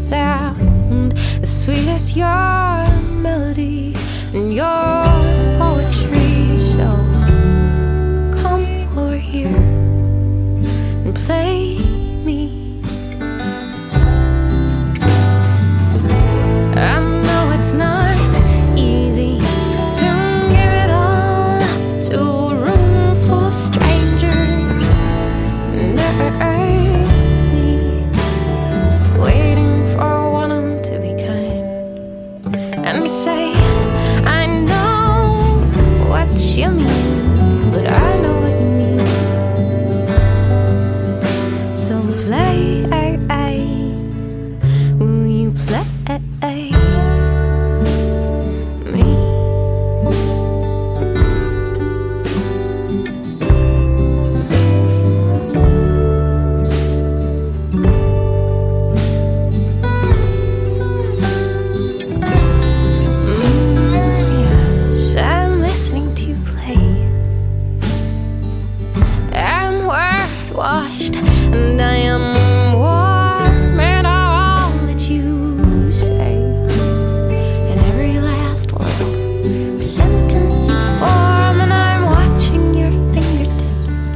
sound, as sweet as your melody and your poetry. So come over here and play me. I know it's not easy to give it all up to a room full of strangers early, waiting for one of them to be kind and say, I know what you mean, but I know what you mean. So play, will you play me? Yes, I'm listening to you play. I'm word-washed and I am warm in all that you say, and every last little sentence you form. And I'm watching your fingertips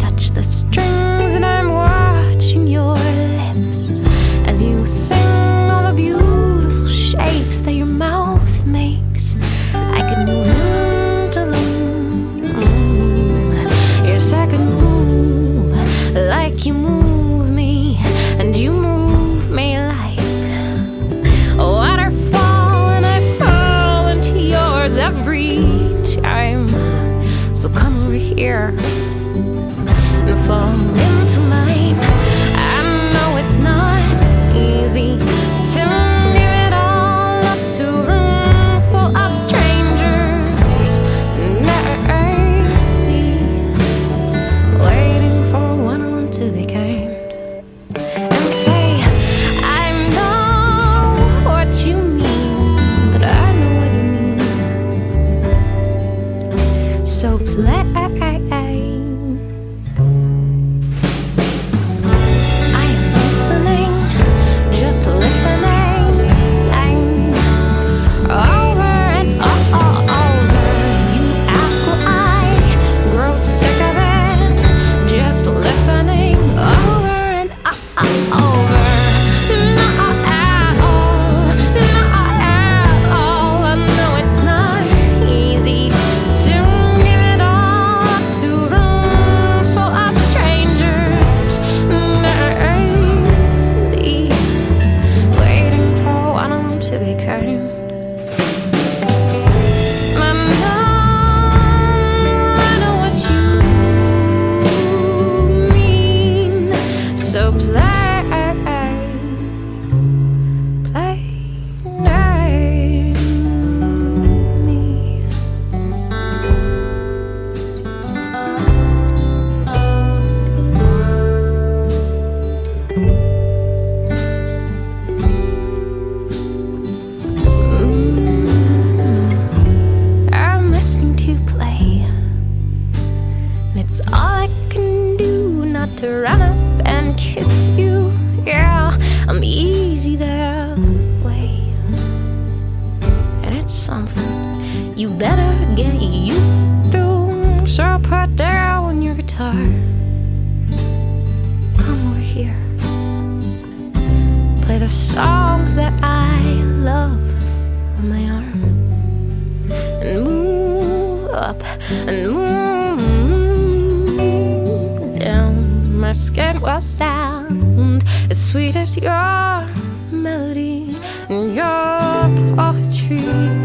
touch the strings, and I'm watching your lips as you sing all the beautiful shapes that your mouth makes. I can move to them. Your second move, like you move me, and you move me like a waterfall, and I fall into yours every time. So come over here and fall into mine. I know it's not easy to give it all up to a room full of strangers early, waiting for one of them to be kind and say, I know what you mean, but I know what you mean. So play. I am listening, just listening, over and over. You ask, will I grow sick of it? Just listening over and over. Not at all, not at all. I know it's not easy to give it all up to a room full of strangers early, waiting for one of them to be kind. I know what you mean. So play me. I'm listening to you play, and it's all I can do not to run up and kiss you. Yeah, I'm easy that way, and it's something you better get used to. So put down your guitar, come over here, play the songs that I love on my arm, and move up and move down. My skin will sound as sweet as your melody and your poetry.